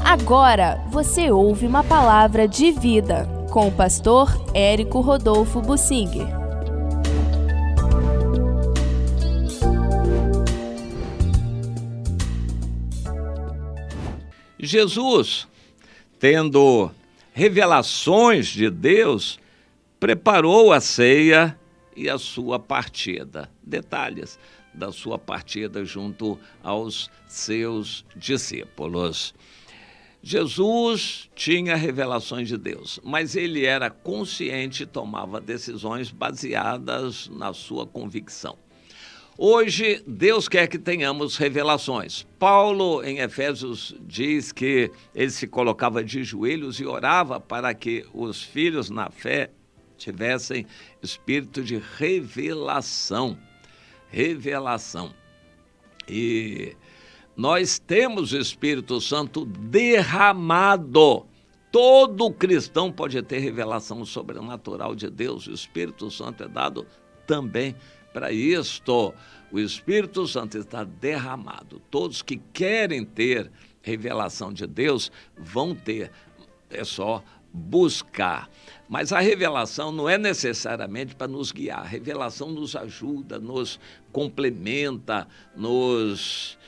Agora você ouve uma palavra de vida com o pastor Érico Rodolfo Bussinger. Jesus, tendo revelações de Deus, preparou a ceia e a sua partida. Detalhes da sua partida junto aos seus discípulos. Jesus tinha revelações de Deus, mas ele era consciente e tomava decisões baseadas na sua convicção. Hoje, Deus quer que tenhamos revelações. Paulo, em Efésios, diz que ele se colocava de joelhos e orava para que os filhos na fé tivessem espírito de revelação. Revelação. E nós temos o Espírito Santo derramado. Todo cristão pode ter revelação sobrenatural de Deus. O Espírito Santo é dado também para isto. O Espírito Santo está derramado. Todos que querem ter revelação de Deus vão ter. É só buscar. Mas a revelação não é necessariamente para nos guiar. A revelação nos ajuda, nos complementa, nos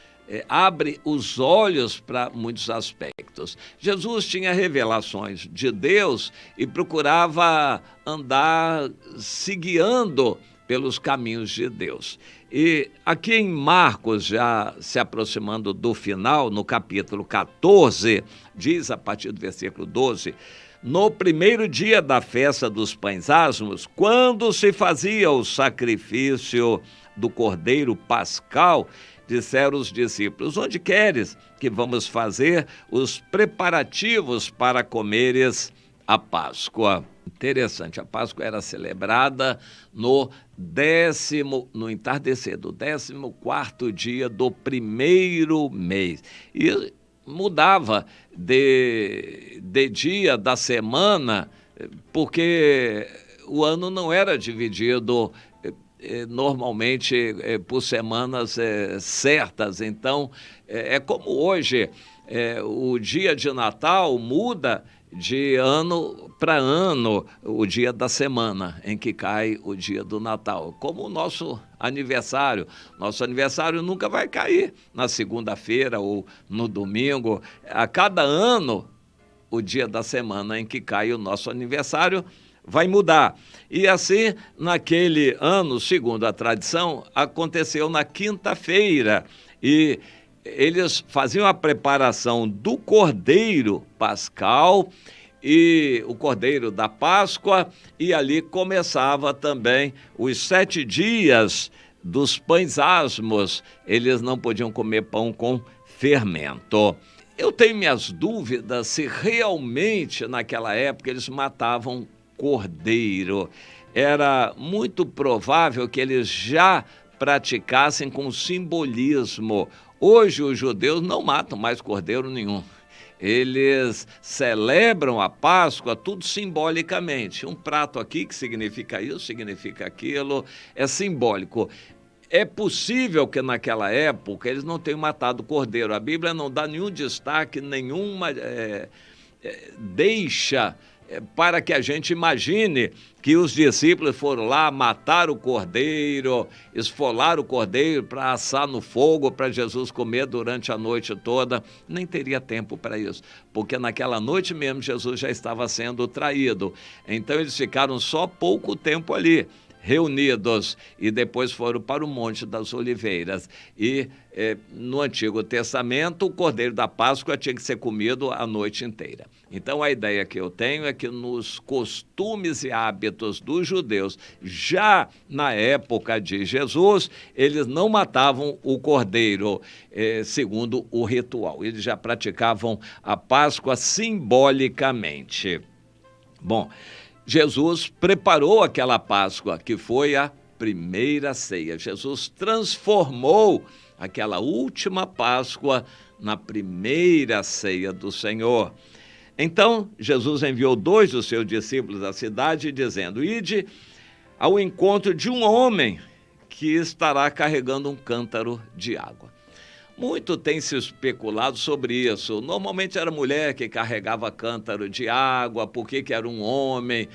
abre os olhos para muitos aspectos. Jesus tinha revelações de Deus e procurava andar se guiando pelos caminhos de Deus. E aqui em Marcos, já se aproximando do final, no capítulo 14, diz a partir do versículo 12, no primeiro dia da festa dos pães asmos, quando se fazia o sacrifício do cordeiro pascal, disseram os discípulos: onde queres que vamos fazer os preparativos para comeres a Páscoa? Interessante, a Páscoa era celebrada no entardecer do 14º dia do primeiro mês. E mudava de dia da semana, porque o ano não era dividido normalmente por semanas certas. Então, é como hoje, o dia de Natal muda de ano para ano, o dia da semana em que cai o dia do Natal. Como o nosso aniversário. Nosso aniversário nunca vai cair na segunda-feira ou no domingo. A cada ano, o dia da semana em que cai o nosso aniversário vai mudar. E assim, naquele ano, segundo a tradição, aconteceu na quinta-feira. E eles faziam a preparação do cordeiro pascal e o cordeiro da Páscoa, e ali começava também os 7 dias dos pães asmos. Eles não podiam comer pão com fermento. Eu tenho minhas dúvidas se realmente naquela época eles matavam cordeiro. Era muito provável que eles já praticassem com simbolismo. Hoje os judeus não matam mais cordeiro nenhum. Eles celebram a Páscoa tudo simbolicamente. Um prato aqui que significa isso, significa aquilo, é simbólico. É possível que naquela época eles não tenham matado cordeiro. A Bíblia não dá nenhum destaque, nenhuma deixa para que a gente imagine que os discípulos foram lá matar o cordeiro, esfolar o cordeiro para assar no fogo, para Jesus comer durante a noite toda. Nem teria tempo para isso, porque naquela noite mesmo Jesus já estava sendo traído. Então eles ficaram só pouco tempo ali, reunidos, e depois foram para o Monte das Oliveiras. E no Antigo Testamento, o cordeiro da Páscoa tinha que ser comido a noite inteira. Então a ideia que eu tenho é que nos costumes e hábitos dos judeus, já na época de Jesus, eles não matavam o cordeiro segundo o ritual. Eles já praticavam a Páscoa simbolicamente. Bom, Jesus preparou aquela Páscoa, que foi a primeira ceia. Jesus transformou aquela última Páscoa na primeira ceia do Senhor. Então, Jesus enviou 2 dos seus discípulos à cidade, dizendo: ide ao encontro de um homem que estará carregando um cântaro de água. Muito tem se especulado sobre isso. Normalmente era mulher que carregava cântaro de água, por que era um homem,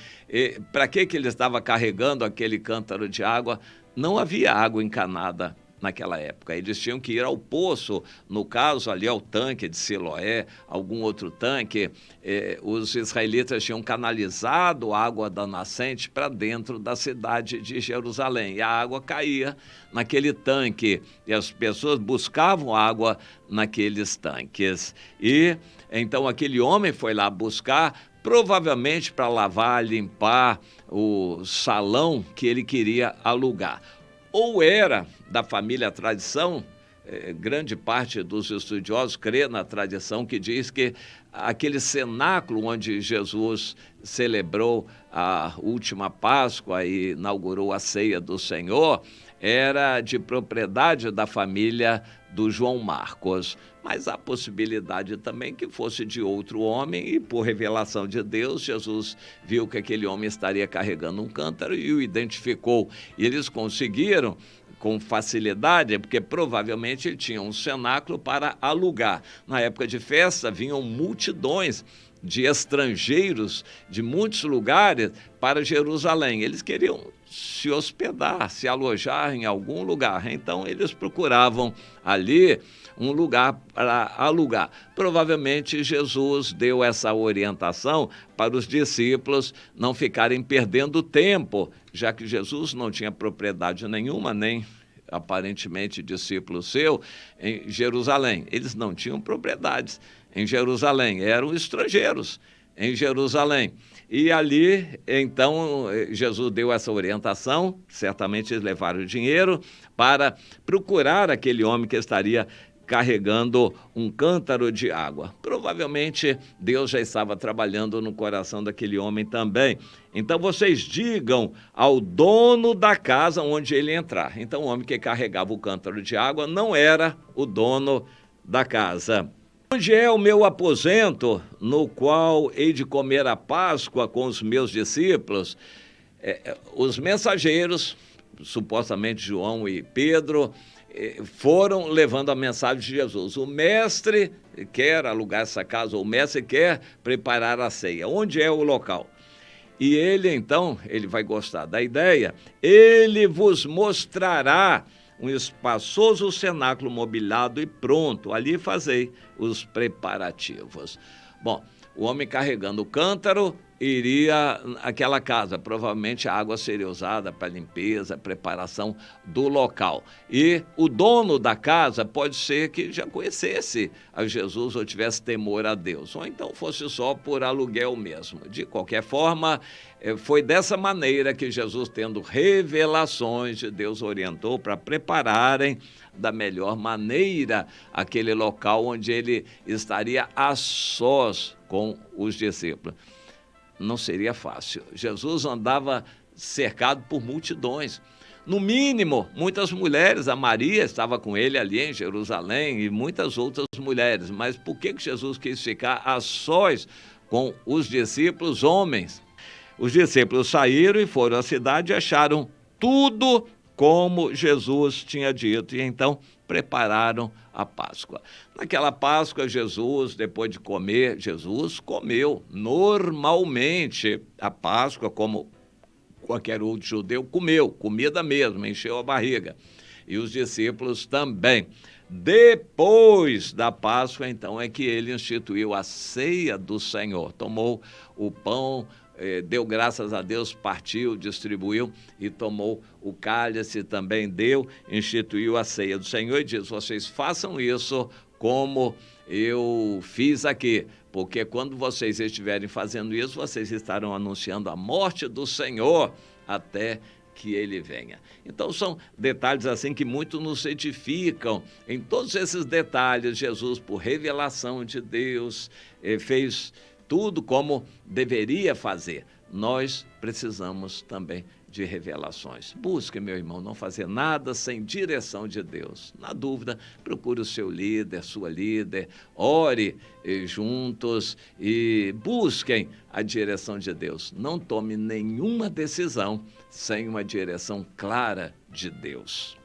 para que ele estava carregando aquele cântaro de água. Não havia água encanada naquela época. Eles tinham que ir ao poço, no caso ali ao tanque de Siloé, algum outro tanque. Os israelitas tinham canalizado a água da nascente para dentro da cidade de Jerusalém. E a água caía naquele tanque e as pessoas buscavam água naqueles tanques. E então aquele homem foi lá buscar, provavelmente para lavar, limpar o salão que ele queria alugar. Ou era da família tradição, grande parte dos estudiosos crê na tradição que diz que aquele cenáculo onde Jesus celebrou a última Páscoa e inaugurou a ceia do Senhor era de propriedade da família do João Marcos. Mas há possibilidade também que fosse de outro homem e, por revelação de Deus, Jesus viu que aquele homem estaria carregando um cântaro e o identificou. E eles conseguiram com facilidade, porque provavelmente ele tinha um cenáculo para alugar. Na época de festa, vinham multidões de estrangeiros de muitos lugares para Jerusalém. Eles queriam se hospedar, se alojar em algum lugar. Então, eles procuravam ali um lugar para alugar. Provavelmente, Jesus deu essa orientação para os discípulos não ficarem perdendo tempo, já que Jesus não tinha propriedade nenhuma, nem aparentemente discípulo seu, em Jerusalém. Eles não tinham propriedades em Jerusalém, eram estrangeiros em Jerusalém. E ali, então, Jesus deu essa orientação, certamente eles levaram o dinheiro para procurar aquele homem que estaria carregando um cântaro de água. Provavelmente Deus já estava trabalhando no coração daquele homem também. Então vocês digam ao dono da casa onde ele entrar. Então o homem que carregava o cântaro de água não era o dono da casa. Onde é o meu aposento, no qual hei de comer a Páscoa com os meus discípulos? Os mensageiros, supostamente João e Pedro, foram levando a mensagem de Jesus. O mestre quer alugar essa casa, o mestre quer preparar a ceia. Onde é o local? E ele, então, ele vai gostar da ideia, ele vos mostrará um espaçoso cenáculo mobiliado e pronto, ali fazei os preparativos. Bom, o homem carregando o cântaro iria àquela casa, provavelmente a água seria usada para limpeza, preparação do local. E o dono da casa pode ser que já conhecesse a Jesus ou tivesse temor a Deus, ou então fosse só por aluguel mesmo. De qualquer forma, foi dessa maneira que Jesus, tendo revelações de Deus, orientou para prepararem da melhor maneira aquele local onde ele estaria a sós com os discípulos. Não seria fácil. Jesus andava cercado por multidões. No mínimo, muitas mulheres, a Maria estava com ele ali em Jerusalém e muitas outras mulheres. Mas por que Jesus quis ficar a sós com os discípulos homens? Os discípulos saíram e foram à cidade e acharam tudo como Jesus tinha dito, e então prepararam a Páscoa. Naquela Páscoa, Jesus, depois de comer, Jesus comeu normalmente a Páscoa, como qualquer outro judeu comeu, comida mesmo, encheu a barriga. E os discípulos também. Depois da Páscoa, então, é que ele instituiu a ceia do Senhor. Tomou o pão, deu graças a Deus, partiu, distribuiu e tomou o cálice, também deu, instituiu a ceia do Senhor e diz: vocês façam isso como eu fiz aqui, porque quando vocês estiverem fazendo isso, vocês estarão anunciando a morte do Senhor até que ele venha. Então são detalhes assim que muito nos edificam. Em todos esses detalhes, Jesus, por revelação de Deus, fez tudo como deveria fazer. Nós precisamos também de revelações. Busque, meu irmão, não fazer nada sem direção de Deus. Na dúvida, procure o seu líder, sua líder, ore juntos e busquem a direção de Deus. Não tome nenhuma decisão sem uma direção clara de Deus.